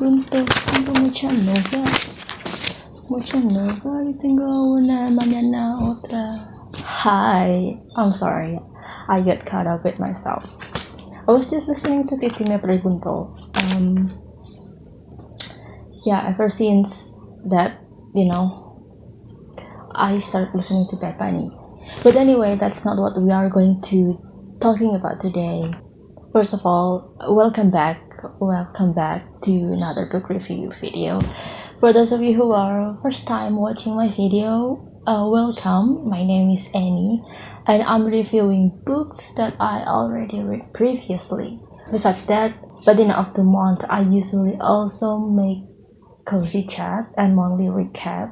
pregunto, tengo mucha novia y tengo una mañana otra. Hi, I'm sorry, I get caught up with myself. I was just listening to Titi Me Pregunto. Ever since that, I started listening to Bad Bunny. But anyway, that's not what we are going to talking about today. First of all, welcome back to another book review video. For those of you who are first time watching my video, welcome. My name is Annie, and I'm reviewing books that I already read previously. Besides that, by the end of the month, I usually also make cozy chat and monthly recap.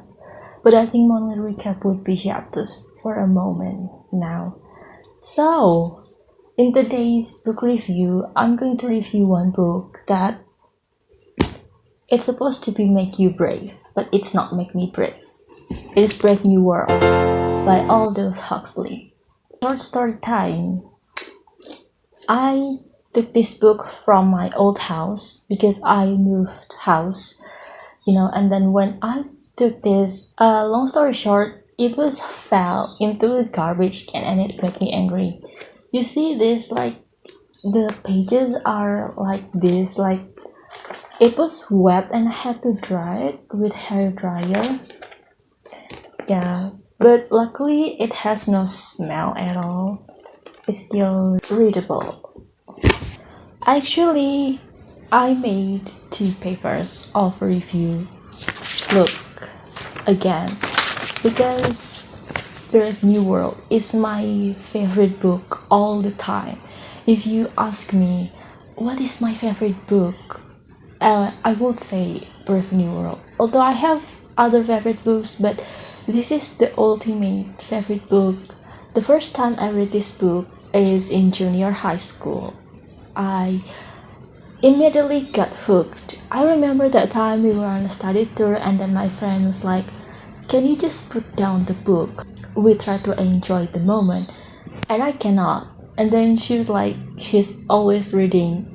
But I think monthly recap would be hiatus for a moment now. So, in today's book review, I'm going to review one book that it's supposed to be make you brave, but it's not make me brave. It is Brave New World by Aldous Huxley. Short story time. I took this book from my old house because I moved house, and then when I took this, long story short, it was fell into a garbage can and it made me angry. You see this, like the pages are like this, like it was wet and I had to dry it with hair dryer. But luckily it has no smell at all. It's still readable. Actually, I made 2 papers of review. Look, again, because Brave New World is my favorite book all the time. If you ask me, what is my favorite book? I would say Brave New World. Although I have other favorite books, but this is the ultimate favorite book. The first time I read this book is in junior high school. I immediately got hooked. I remember that time we were on a study tour and then my friend was like, can you just put down the book? We try to enjoy the moment. And I cannot. And then she was like, she's always reading.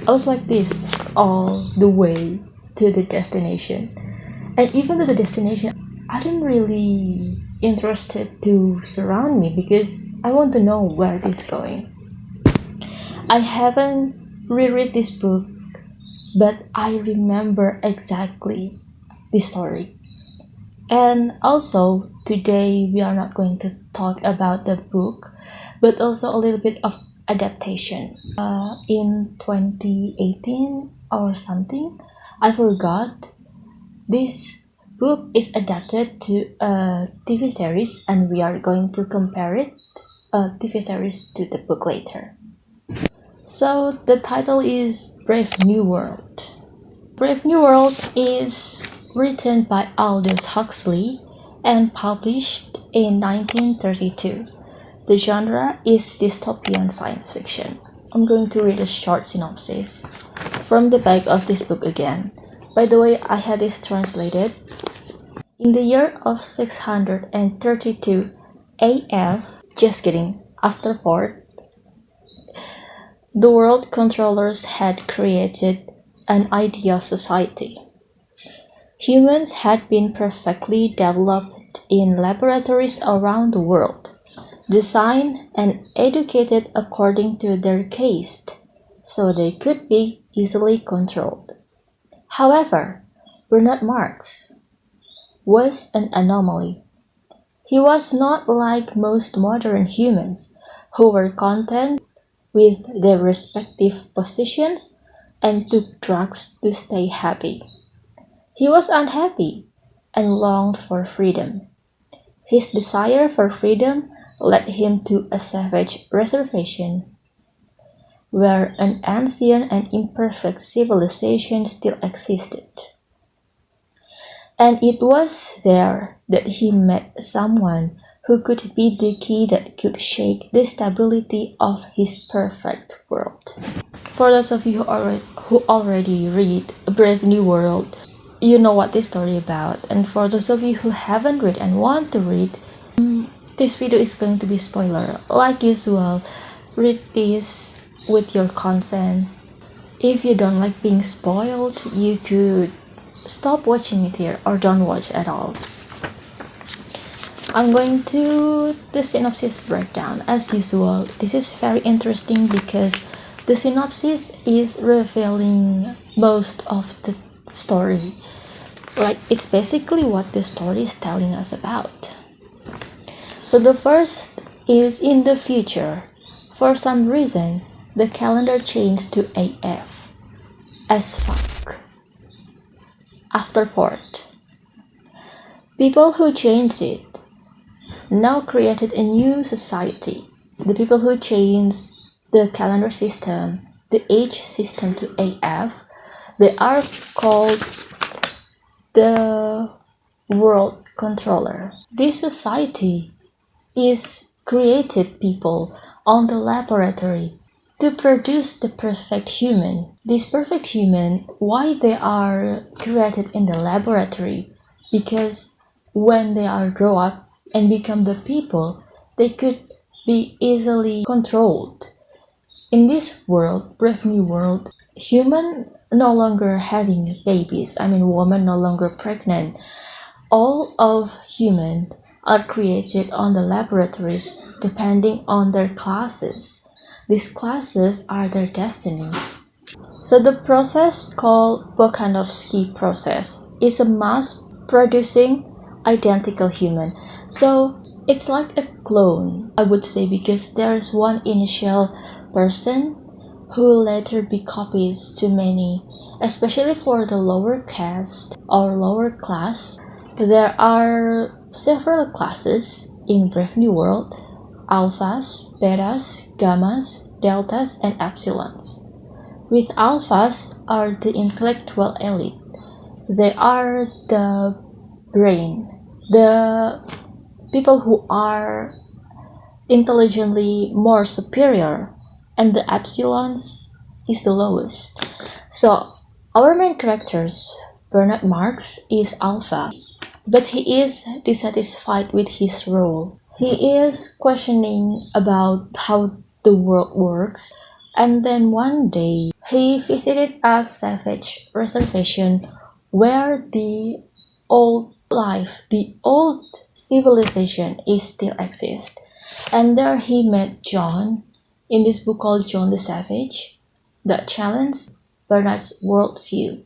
I was like this all the way to the destination. And even to the destination, I didn't really interested to surround me because I want to know where it is going. I haven't reread this book, but I remember exactly the story. And also, today we are not going to talk about the book, but also a little bit of adaptation. In 2018 or something, I forgot, this book is adapted to a TV series and we are going to compare it, TV series to the book later. So the title is Brave New World. Brave New World is written by Aldous Huxley and published in 1932. The genre is dystopian science fiction. I'm going to read a short synopsis from the back of this book again. By the way, I had this translated. In the year of 632 AF, just kidding, after Ford, the world controllers had created an ideal society. Humans had been perfectly developed in laboratories around the world, designed and educated according to their caste, so they could be easily controlled. However, Bernard Marx was an anomaly. He was not like most modern humans who were content with their respective positions and took drugs to stay happy. He was unhappy and longed for freedom. His desire for freedom led him to a savage reservation, where an ancient and imperfect civilization still existed. And it was there that he met someone who could be the key that could shake the stability of his perfect world. For those of you who already read Brave New World, you know what this story is about. And for those of you who haven't read and want to read, this video is going to be spoiler. Like usual, read this with your consent. If you don't like being spoiled, you could stop watching it here or don't watch at all. I'm going to the synopsis breakdown. As usual, this is very interesting because the synopsis is revealing most of the story. Like, it's basically what the story is telling us about. So the first is in the future. For some reason, the calendar changed to AF. As fuck. After Fort. People who changed it now created a new society. The people who changed the calendar system, the age system to AF, they are called the world controller. This society is created people on the laboratory to produce the perfect human. This perfect human, why they are created in the laboratory? Because when they are grow up and become the people, they could be easily controlled. In this world, brave new world, human no longer having babies, woman no longer pregnant. All of human are created on the laboratories depending on their classes. These classes are their destiny. So the process called Bokanovsky process is a mass producing identical human. So it's like a clone, I would say, because there's one initial person who later be copies to many, especially for the lower caste or lower class. There are several classes in Brave New World: alphas, betas, gammas, deltas, and epsilons. With alphas are the intellectual elite. They are the brain, the people who are intelligently more superior, and the epsilons is the lowest. So our main characters, Bernard Marx, is alpha, but he is dissatisfied with his role. He is questioning about how the world works, and then one day he visited a savage reservation where the old life, the old civilization is still exist. And there he met John in this book called John the Savage that challenged Bernard's worldview.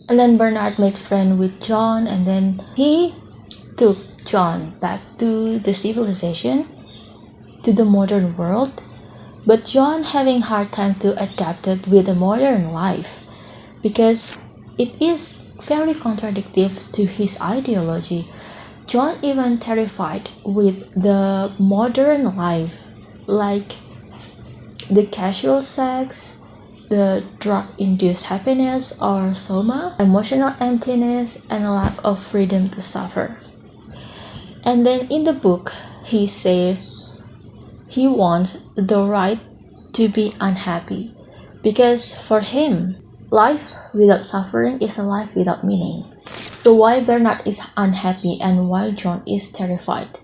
And then Bernard made friend with John, and then he took John back to the civilization, to the modern world. But John having hard time to adapt it with the modern life because it is very contradictory to his ideology. John even terrified with the modern life, like the casual sex, the drug-induced happiness or soma, emotional emptiness, and a lack of freedom to suffer. And then in the book, he says he wants the right to be unhappy because for him, life without suffering is a life without meaning. So why Bernard is unhappy and why John is terrified?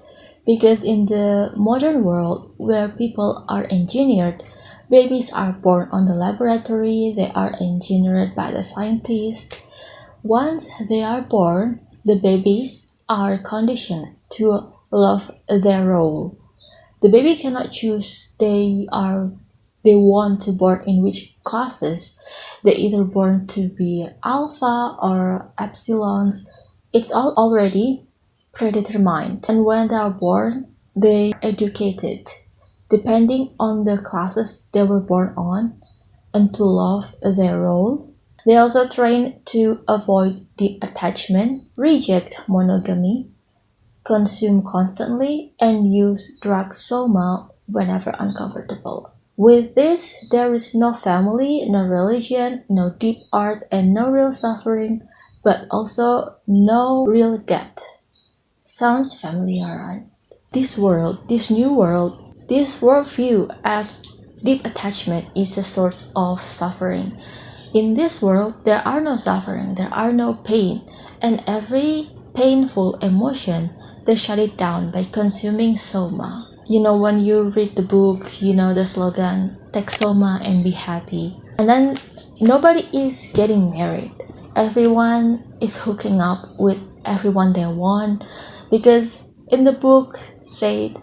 Because in the modern world where people are engineered, babies are born on the laboratory, they are engineered by the scientists. Once they are born, the babies are conditioned to love their role. The baby cannot choose they want to born in which classes. They either born to be alpha or epsilons. It's all already predetermined. And when they are born, they are educated depending on the classes they were born on and to love their role. They also train to avoid deep attachment, reject monogamy, consume constantly, and use drug soma whenever uncomfortable. With this, there is no family, no religion, no deep art, and no real suffering, but also no real death. Sounds familiar, right? This world, this new world, this worldview as deep attachment is a source of suffering. In this world, there are no suffering, there are no pain, and every painful emotion, they shut it down by consuming soma. When you read the book, the slogan, take soma and be happy. And then nobody is getting married. Everyone is hooking up with everyone they want, because in the book said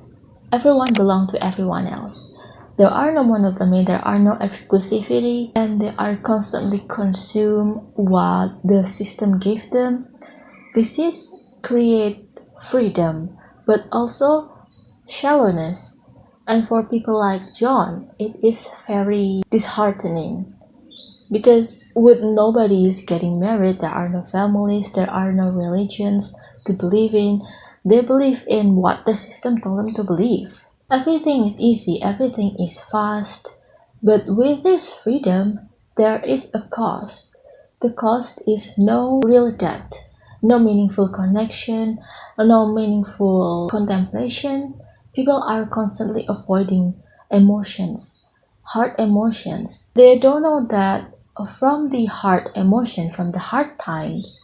everyone belongs to everyone else. There are no monogamy, there are no exclusivity, and they are constantly consume what the system gave them. This is create freedom, but also shallowness. And for people like John, it is very disheartening, because with nobody is getting married, there are no families, there are no religions to believe in. They believe in what the system told them to believe. Everything is easy, everything is fast, but with this freedom, there is a cost. The cost is no real depth, no meaningful connection, no meaningful contemplation. People are constantly avoiding emotions, hard emotions. They don't know that from the hard emotion, from the hard times,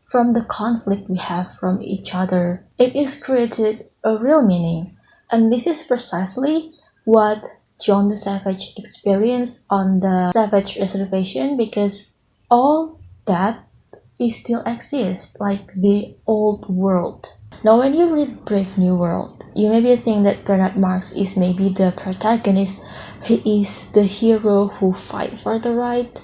from the conflict we have from each other, it is created a real meaning. And this is precisely what John the Savage experienced on the Savage Reservation, because all that is still exists, like the old world. Now, when you read Brave New World, you maybe think that Bernard Marx is maybe the protagonist. He is the hero who fight for the right.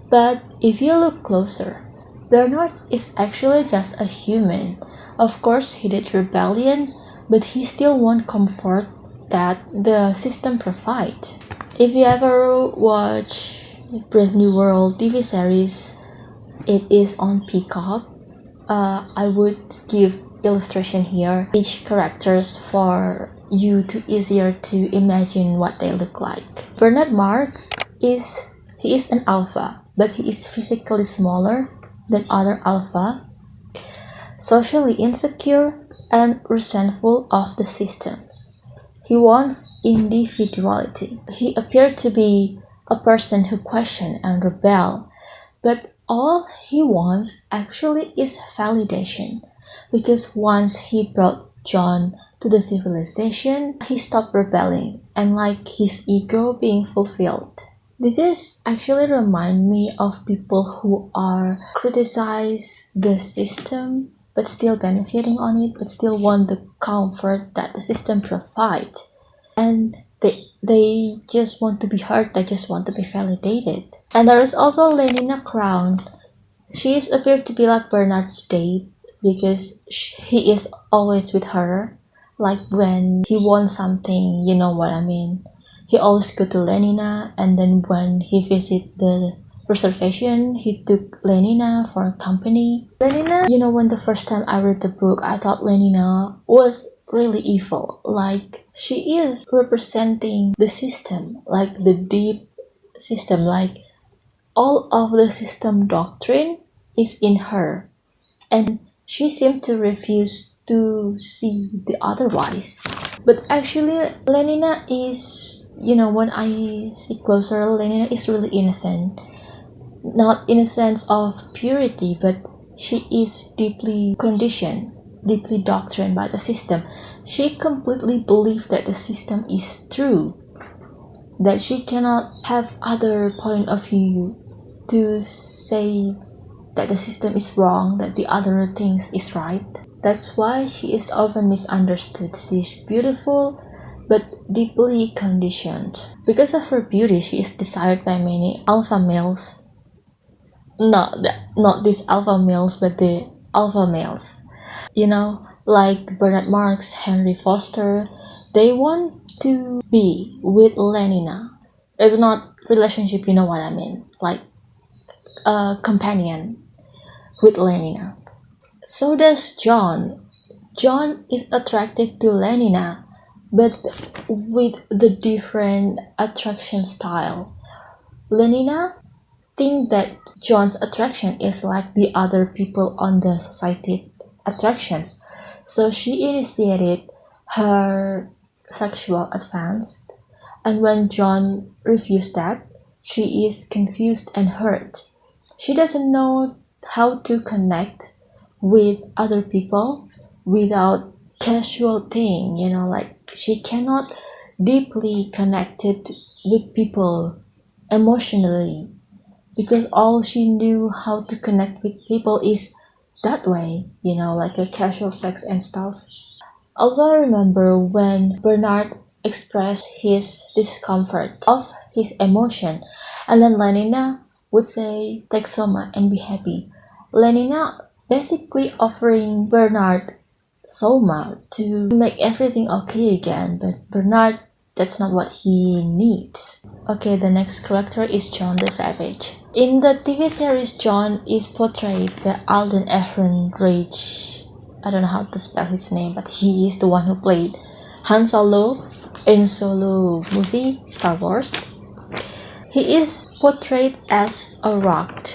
But if you look closer, Bernard is actually just a human. Of course, he did rebellion, but he still want comfort that the system provide. If you ever watch Brave New World TV series, it is on Peacock. I would give illustration here, each characters for you to easier to imagine what they look like. Bernard Marx is an alpha, but he is physically smaller than other alpha, socially insecure, and resentful of the systems. He wants individuality. He appeared to be a person who question and rebel, but all he wants actually is validation, because once he brought John to the civilization, he stopped rebelling and like his ego being fulfilled. This is actually remind me of people who are criticize the system but still benefiting on it, but still want the comfort that the system provide. And they just want to be heard, they just want to be validated. And there is also Lenina Crown. She is appeared to be like Bernard's date, because he is always with her. Like when he wants something, you know what I mean. He always go to Lenina, and then when he visit the reservation, he took Lenina for company. Lenina, when the first time I read the book, I thought Lenina was really evil. Like she is representing the system, like the deep system, like all of the system doctrine is in her, and she seemed to refuse to see the otherwise. But actually, Lenina is, when I see closer, Lenina is really innocent. Not in a sense of purity, but she is deeply conditioned, deeply doctrined by the system. She completely believes that the system is true, that she cannot have other point of view to say that the system is wrong, that the other things is right. That's why she is often misunderstood. She is beautiful, but deeply conditioned. Because of her beauty, she is desired by many alpha males. Not these alpha males, but the alpha males. Like Bernard Marx, Henry Foster, they want to be with Lenina. It's not relationship, you know what I mean. Like a companion with Lenina. So does John. John is attracted to Lenina, but with the different attraction style. Lenina think that John's attraction is like the other people on the society attractions. So she initiated her sexual advance, and when John refused that, she is confused and hurt. She doesn't know how to connect with other people without casual thing, like she cannot deeply connected with people emotionally, because all she knew how to connect with people is that way, like a casual sex and stuff. Also, I remember when Bernard expressed his discomfort of his emotion, and then Lenina would say, take soma and be happy. Lenina basically offering Bernard soma to make everything okay again, but Bernard, that's not what he needs. Okay, the next character is John the Savage. In the TV series, John is portrayed by Alden Ehrenreich. I don't know how to spell his name, but he is the one who played Han Solo in Solo movie Star Wars. He is portrayed as a rock,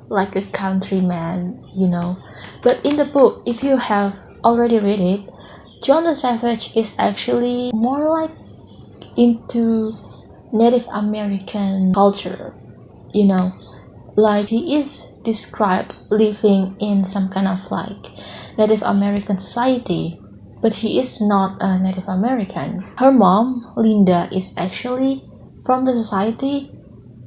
like a countryman, But in the book, if you have already read it, John the Savage is actually more like into Native American culture, Like he is described living in some kind of like Native American society, but he is not a Native American. Her mom, Linda, is actually from the society,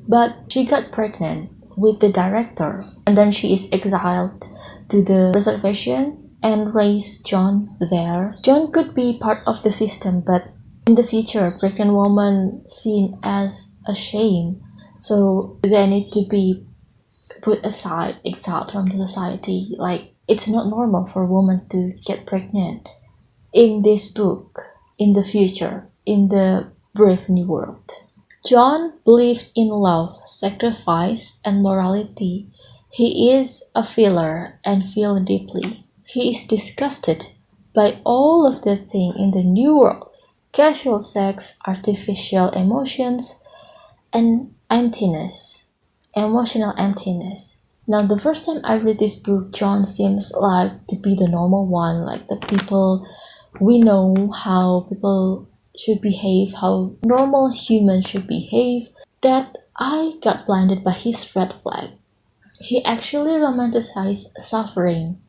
but she got pregnant with the director, and then she is exiled to the reservation and raised John there. John could be part of the system, but in the future, pregnant woman seen as a shame, so they need to be put aside, exiled from the society. Like, it's not normal for a woman to get pregnant. In this book, in the future, in the brave new world, John believed in love, sacrifice, and morality. He is a feeler and feel deeply. He is disgusted by all of the things in the new world: casual sex, artificial emotions, and emptiness, emotional emptiness. Now, the first time I read this book, John seems like to be the normal one, like the people we know how people should behave, how normal humans should behave, that I got blinded by his red flag. He actually romanticized suffering.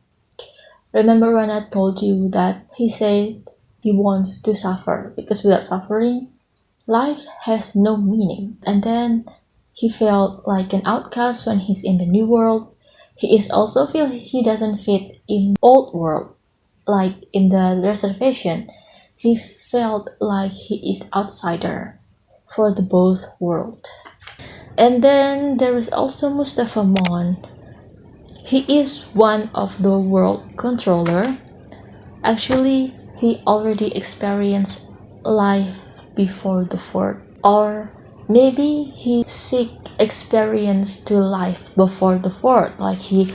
Remember when I told you that he said he wants to suffer because without suffering, life has no meaning. And then he felt like an outcast when he's in the new world. He is also feel he doesn't fit in old world, like in the reservation. He felt like he is outsider for the both world. And then there is also Mustafa Mon. He is one of the world controller. Actually, he already experienced life before the fort, or maybe he seek experience to life before the fort, like he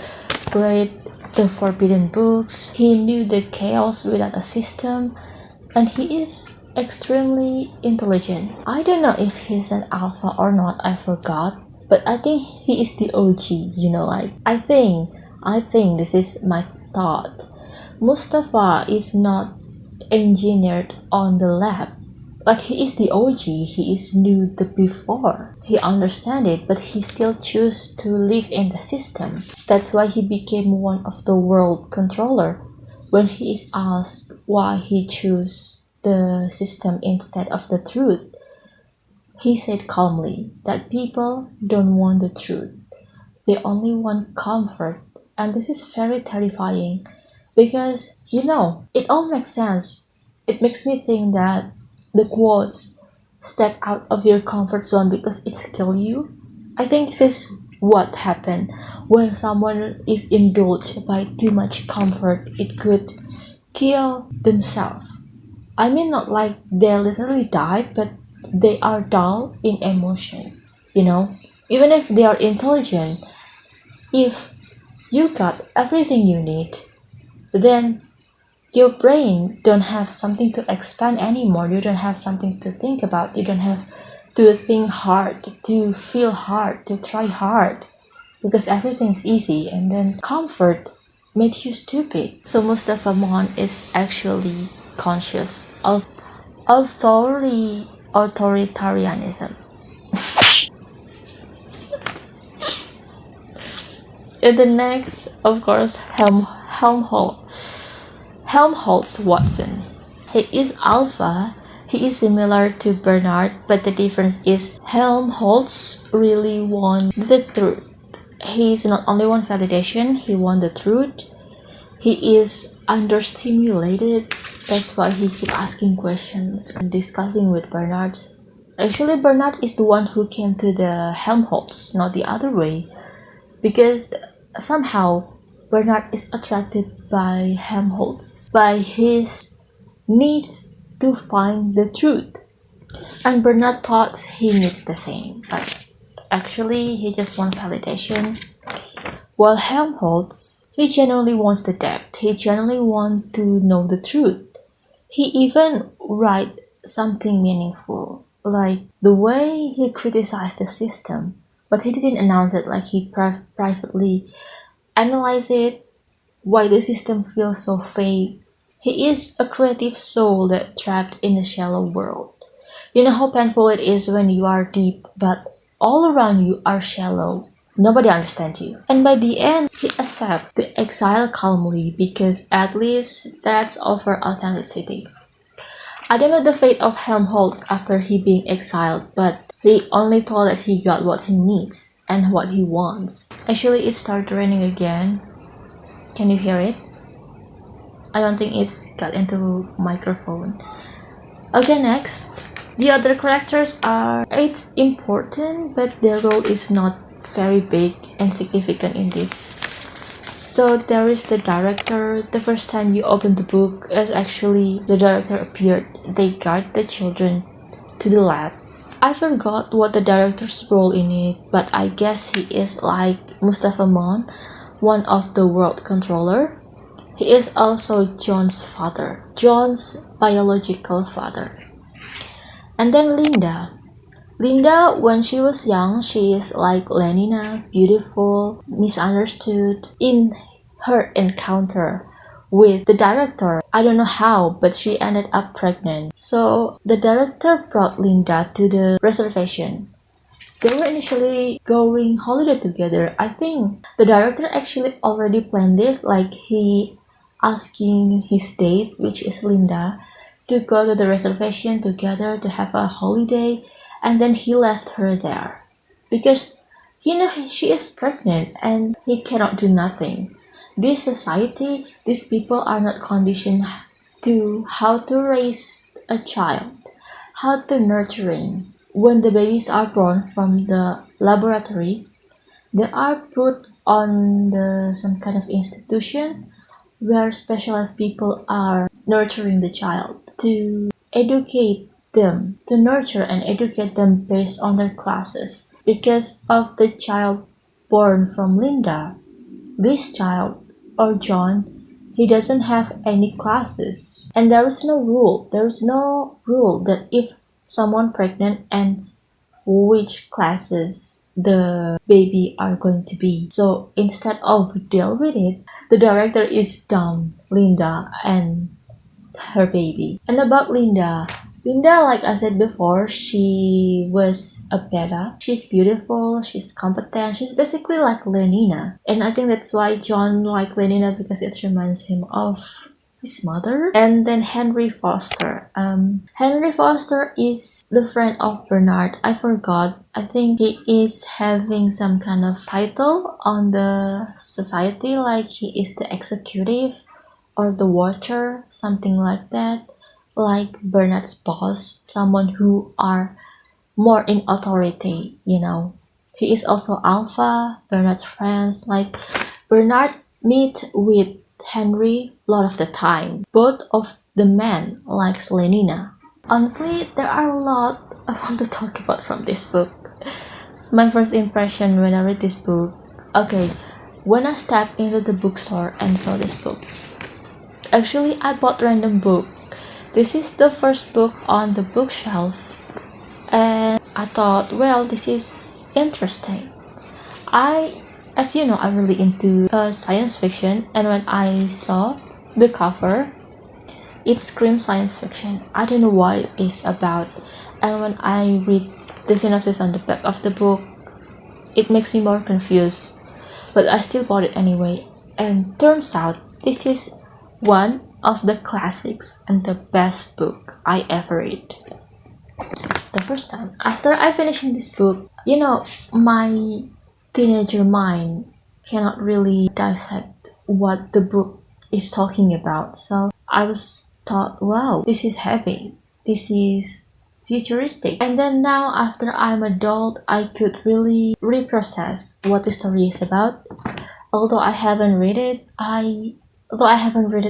read the forbidden books, he knew the chaos without a system, and he is extremely intelligent. I don't know if he's an alpha or not, I forgot, but I think he is the OG, like I think this is my thought. Mustafa is not engineered on the lab. Like he is the OG, he is new the before. He understand it, but he still choose to live in the system. That's why he became one of the world controller. When he is asked why he chose the system instead of the truth, he said calmly that people don't want the truth. They only want comfort. And this is very terrifying because, it all makes sense. It makes me think that the quotes, step out of your comfort zone because it's kill you. I think this is what happened when someone is indulged by too much comfort. It could kill themselves. I mean, not like they literally died, but they are dull in emotion. Even if they are intelligent, if you got everything you need, then your brain don't have something to expand anymore. You don't have something to think about. You don't have to think hard, to feel hard, to try hard, because everything's easy, and then comfort makes you stupid. So Mustafa Mon is actually conscious of authoritarianism. And the next, of course, Helmholtz Watson. He is alpha. He is similar to Bernard, but the difference is Helmholtz really wants the truth. He's not only want validation, he wants the truth. He is understimulated. That's why he keep asking questions and discussing with Bernard. Actually, Bernard is the one who came to the Helmholtz, not the other way. Because somehow Bernard is attracted by Helmholtz, by his needs to find the truth. And Bernard thought he needs the same, but actually he just wants validation. While Helmholtz, he genuinely wants the depth, he genuinely wants to know the truth. He even write something meaningful, like the way he criticized the system, but he didn't announce it, like he privately analyze it, why the system feels so fake. He is a creative soul that trapped in a shallow world. You know how painful it is when you are deep, but all around you are shallow. Nobody understands you. And by the end, he accepts the exile calmly because at least that's offer authenticity. I don't know the fate of Helmholtz after he being exiled, but he only thought that he got what he needs and what he wants. Actually, it started raining again. Can you hear it? I don't think it's got into microphone. Okay, next. The other characters it's important, but their role is not very big and significant in this. So there is the director. The first time you open the book, as actually the director appeared. They guide the children to the lab. I forgot what the director's role in it, but I guess he is like Mustafa Mon, one of the world controller. He is also John's father, John's biological father. And then Linda. Linda, when she was young, she is like Lenina, beautiful, misunderstood. In her encounter with the director, I don't know how, but she ended up pregnant. So the director brought Linda to the reservation. They were initially going holiday together. I think the director actually already planned this, like he asking his date, which is Linda, to go to the reservation together to have a holiday, and then he left her there because he know she is pregnant and he cannot do nothing. This society, these people are not conditioned to how to raise a child, how to nurturing. When the babies are born from the laboratory, they are put on some kind of institution where specialized people are nurturing the child to educate them, to nurture and educate them based on their classes. Because of the child born from Linda, this child, or John, he doesn't have any classes. And there is no rule. There is no rule that if someone pregnant and which classes the baby are going to be. So instead of deal with it, the director is dumb Linda and her baby. And about Linda, like I said before, she was a beta. She's beautiful, she's competent, she's basically like Lenina. And I think that's why John liked Lenina, because it reminds him of his mother. And then Henry Foster. Henry Foster is the friend of Bernard. I forgot. I think he is having some kind of title on the society, like he is the executive or the watcher, something like that. Like Bernard's boss, someone who are more in authority, you know. He is also Alpha, Bernard's friends. Like Bernard meet with Henry a lot of the time. Both of the men likes Lenina. Honestly, there are a lot I want to talk about from this book. My first impression when I read this book, okay, when I stepped into the bookstore and saw this book. Actually, I bought random book. This is the first book on the bookshelf, and I thought, well, this is interesting. As you know, I'm really into science fiction, and when I saw the cover, it screams science fiction. I don't know what it is about, and when I read the synopsis on the back of the book, it makes me more confused. But I still bought it anyway, and turns out this is one of the classics and the best book I ever read. The first time after I finishing this book, my teenager mind cannot really dissect what the book is talking about. So I was thought, wow, this is heavy. This is futuristic. And then now after I'm adult, I could really reprocess what the story is about. Although I haven't read it,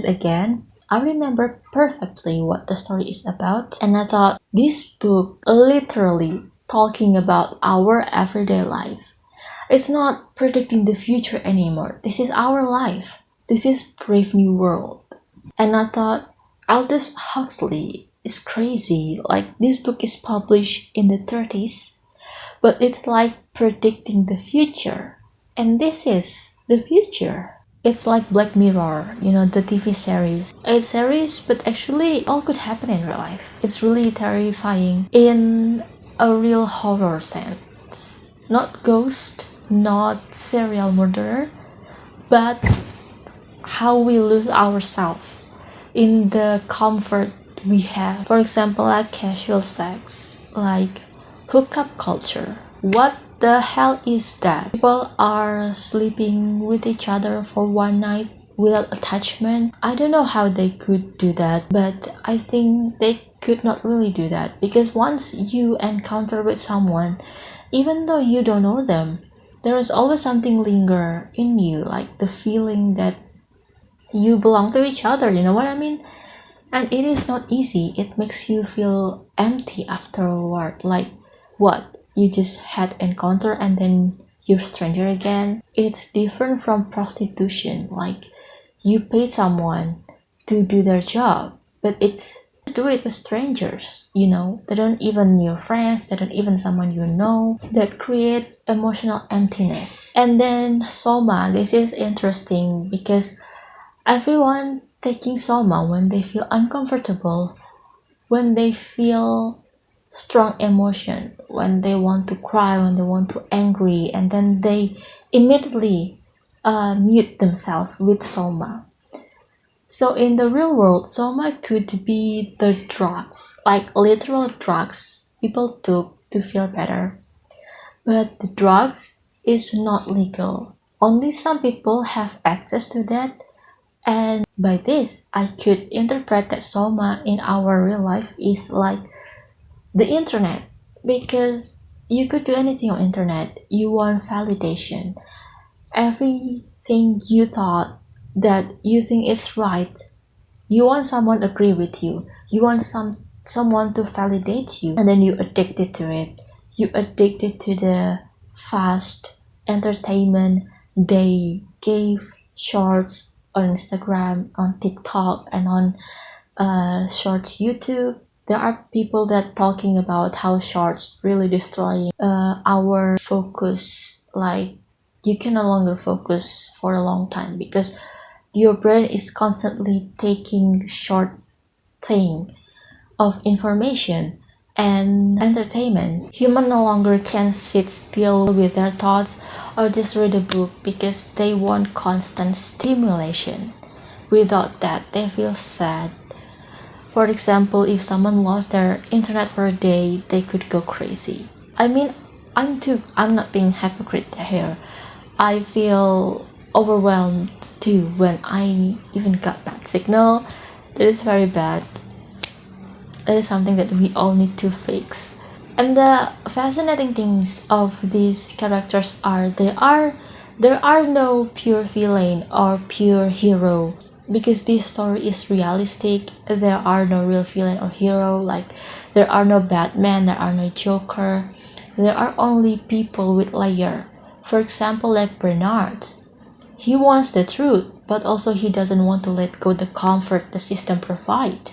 again, I remember perfectly what the story is about, and I thought this book literally talking about our everyday life. It's not predicting the future anymore. This is our life. This is Brave New World. And I thought Aldous Huxley is crazy. Like, this book is published in the 30s, but it's like predicting the future. And this is the future. It's like Black Mirror, the TV series. It's series, but actually all could happen in real life. It's really terrifying in a real horror sense. Not ghost, not serial murderer, but how we lose ourselves in the comfort we have. For example, like casual sex, like hookup culture. What the hell is that? People are sleeping with each other for one night without attachment. I don't know how they could do that, but I think they could not really do that, because once you encounter with someone, even though you don't know them, there is always something linger in you, like the feeling that you belong to each other, you know what I mean? And it is not easy. It makes you feel empty afterward. Like, what? You just had encounter and then you're stranger again? It's different from prostitution. Like, you pay someone to do their job, but it's do it with strangers, They don't even your friends, they don't even someone you know. That create emotional emptiness. And then soma, this is interesting because everyone taking soma when they feel uncomfortable, when they feel strong emotion, when they want to cry, when they want to angry, and then they immediately mute themselves with soma. So in the real world, soma could be the drugs, like literal drugs people took to feel better. But the drugs is not legal. Only some people have access to that. And by this, I could interpret that soma in our real life is like the internet, because you could do anything on internet. You want validation. Everything you thought that you think is right, you want someone agree with you. You want someone to validate you, and then you addicted to it. You addicted to the fast entertainment they gave shorts on Instagram, on TikTok, and on shorts YouTube. There are people that talking about how shorts really destroy our focus. Like, you can no longer focus for a long time because your brain is constantly taking short thing of information and entertainment. Human no longer can sit still with their thoughts or just read a book because they want constant stimulation. Without that, they feel sad. For example, if someone lost their internet for a day, they could go crazy. I mean, I'm not being hypocrite here. I feel overwhelmed too when I even got bad signal. That is very bad. That is something that we all need to fix. And the fascinating things of these characters are there are no pure villain or pure hero, because this story is realistic. There are no real villain or hero. Like, there are no Batman, there are no Joker. There are only people with layer. For example, like Bernard. He wants the truth, but also he doesn't want to let go the comfort the system provide.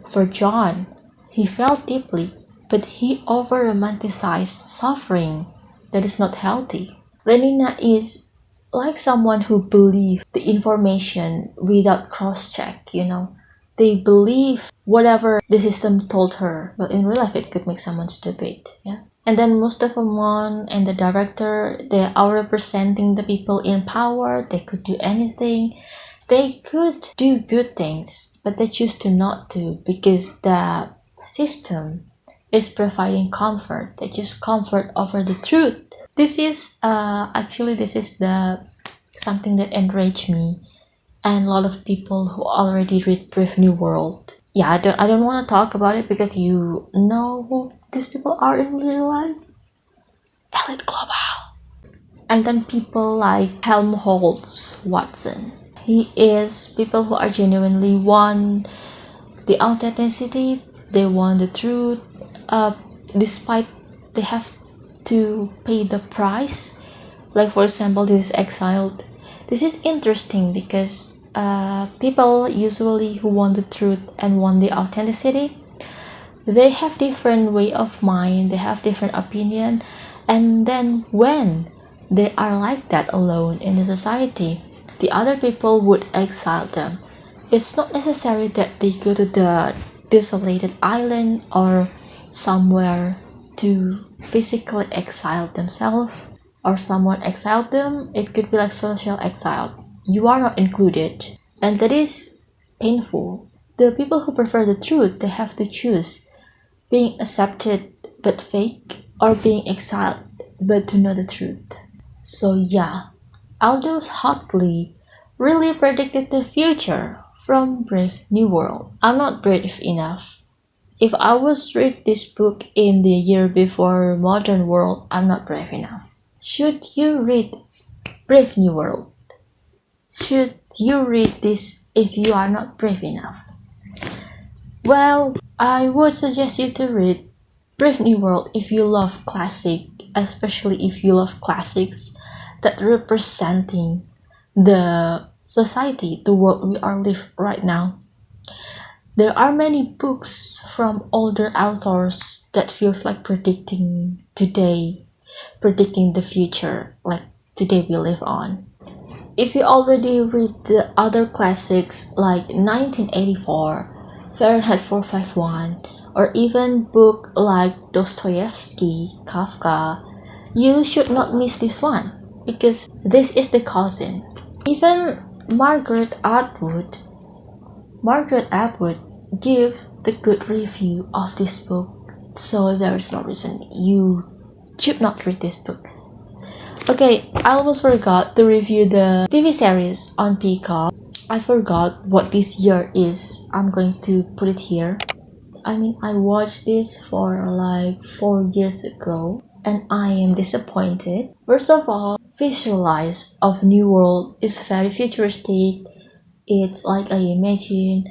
For John, he felt deeply, but he over-romanticized suffering that is not healthy. Lenina is like someone who believes the information without cross-check, They believe whatever the system told her, but in real life it could make someone stupid, yeah. And then Mustafa Mon and the director, they are representing the people in power. They could do anything. They could do good things, but they choose to not to because the system is providing comfort. They choose comfort over the truth. This is the something that enraged me and a lot of people who already read Brave New World. Yeah, I don't want to talk about it because you know who these people are in real life. Elite Global. And then people like Helmholtz Watson. He is people who are genuinely want the authenticity, they want the truth, despite they have to pay the price. Like for example, this is Exiled. This is interesting because people usually who want the truth and want the authenticity, they have different way of mind, they have different opinion, and then when they are like that alone in the society, the other people would exile them. It's not necessary that they go to the desolated island or somewhere to physically exile themselves or someone exiled them. It could be like social exile. You are not included, and that is painful. The people who prefer the truth, they have to choose being accepted but fake or being exiled but to know the truth. So yeah, Aldous Huxley really predicted the future from Brave New World. I'm not brave enough. If I was read this book in the year before Modern World, I'm not brave enough. Should you read Brave New World? Should you read this if you are not brave enough? Well, I would suggest you to read Brave New World if you love classic, especially if you love classics that representing the society, the world we are live right now. There are many books from older authors that feels like predicting today, predicting the future, like today we live on. If you already read the other classics like 1984, Fahrenheit 451, or even book like Dostoevsky, Kafka, you should not miss this one because this is the cousin. Even Margaret Atwood give the good review of this book, so there is no reason you should not read this book. Okay, I almost forgot to review the TV series on Peacock. I forgot what this year is. I'm going to put it here. I watched this for like 4 years ago and I am disappointed. First of all, visualize of New World is very futuristic. It's like I imagine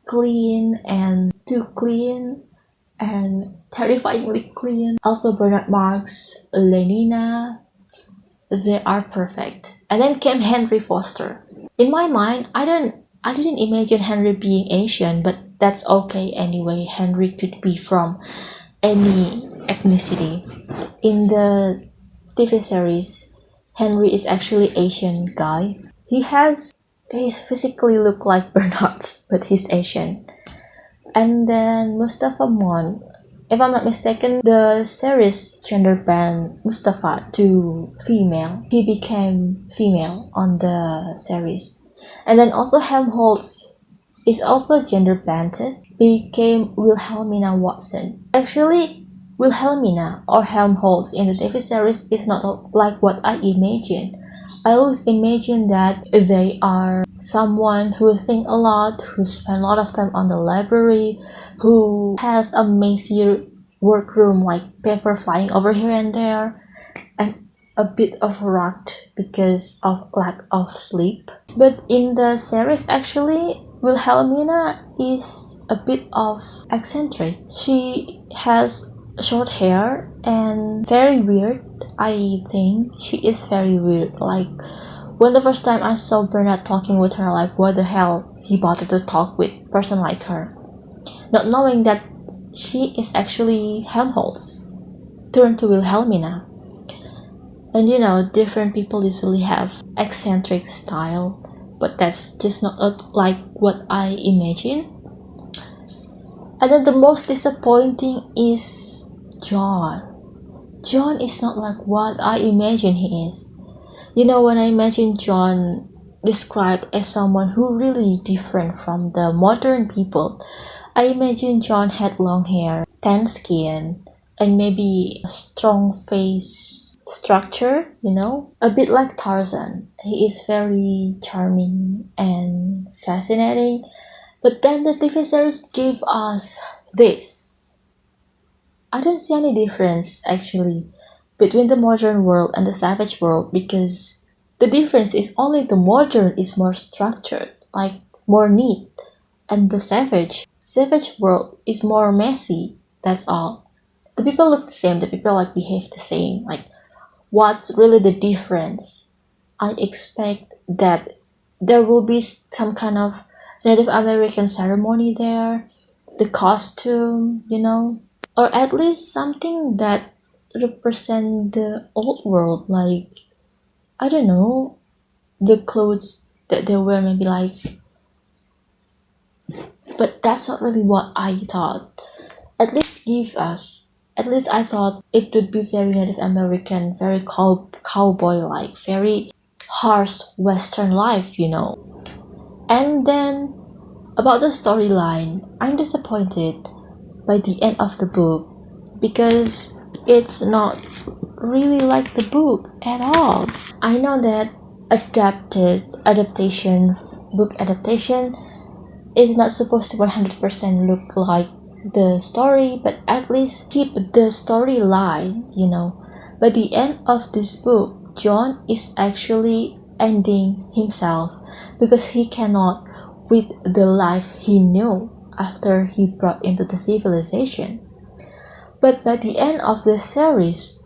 clean and too clean and terrifyingly clean. Also Bernard Marx, Lenina, they are perfect. And then came Henry Foster. In my mind, I didn't imagine Henry being Asian, but that's okay anyway. Henry could be from any ethnicity. In the TV series, Henry is actually Asian guy. He's physically look like Bernard, but he's Asian. And then Mustafa Mon, if I'm not mistaken, the series gender banned Mustafa to female. He became female on the series. And then also Helmholtz is also gender banned, became Wilhelmina Watson. Actually, Wilhelmina or Helmholtz in the TV series is not like what I imagined. I always imagine that they are someone who think a lot, who spend a lot of time on the library, who has a messy workroom like paper flying over here and there, and a bit of rocked because of lack of sleep. But in the series actually, Wilhelmina is a bit of eccentric. She has short hair and very weird. I think she is very weird. Like when the first time I saw Bernard talking with her, like what the hell he bothered to talk with person like her, not knowing that she is actually Helmholtz turned to Wilhelmina. And different people usually have eccentric style, but that's just not like what I imagine. And then the most disappointing is John. John is not like what I imagine he is. When I imagine John described as someone who really different from the modern people. I imagine John had long hair, tan skin, and maybe a strong face structure, a bit like Tarzan. He is very charming and fascinating. But then the TV series gave us this. I don't see any difference actually between the modern world and the savage world, because the difference is only the modern is more structured, like more neat, and the savage world is more messy. That's all. The people look the same, the people like behave the same. Like, what's really the difference? I expect that there will be some kind of Native American ceremony there, the costume, or at least something that represent the old world, like, I don't know, the clothes that they wear, maybe, like. But that's not really what I thought. At least give us. At least I thought it would be very Native American, very cowboy like, very harsh Western life. And then about the storyline, I'm disappointed by the end of the book, because it's not really like the book at all. I know that book adaptation is not supposed to 100% look like the story, but at least keep the storyline. By the end of this book, John is actually ending himself because he cannot with the life he knew after he brought into the civilization. But by the end of the series,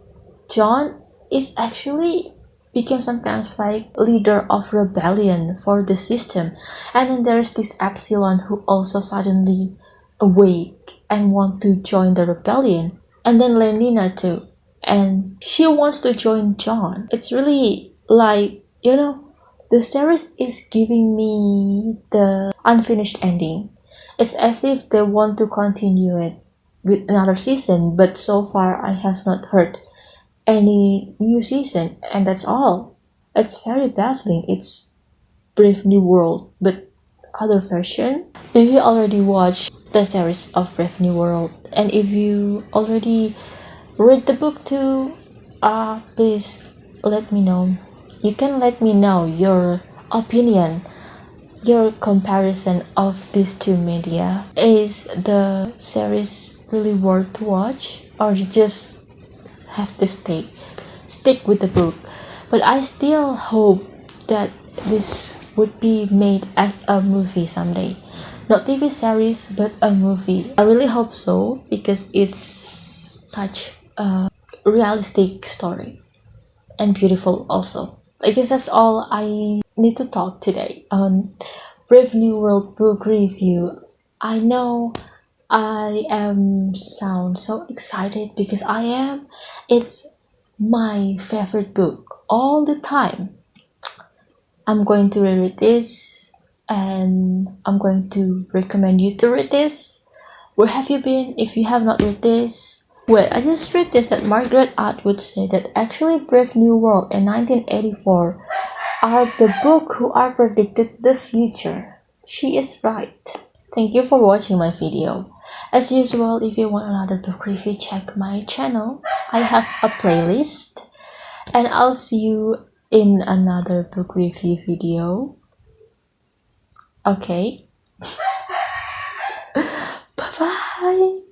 John is actually became sometimes like leader of rebellion for the system. And then there's this Epsilon who also suddenly awake and want to join the rebellion. And then Lenina too. And she wants to join John. It's really like, the series is giving me the unfinished ending. It's as if they want to continue it with another season, but so far I have not heard any new season, and that's all. It's very baffling. It's Brave New World, but other version. If you already watched the series of Brave New World, and if you already read the book too, please let me know. You can let me know your opinion, your comparison of these two media. Is the series really worth to watch, or you just have to stick with the book? But I still hope that this would be made as a movie someday, not TV series but a movie. I really hope so, because it's such a realistic story and beautiful also. I guess that's all I need to talk today on Brave New World book review. I know I am sound so excited because I am. It's my favorite book all the time. I'm going to reread this, and I'm going to recommend you to read this. Where have you been if you have not read this? Well, I just read this that Margaret Atwood said that actually Brave New World in 1984 are the book who are predicted the future. She is right. Thank you for watching my video. As usual, if you want another book review, check my channel. I have a playlist, and I'll see you in another book review video. Okay. Bye bye.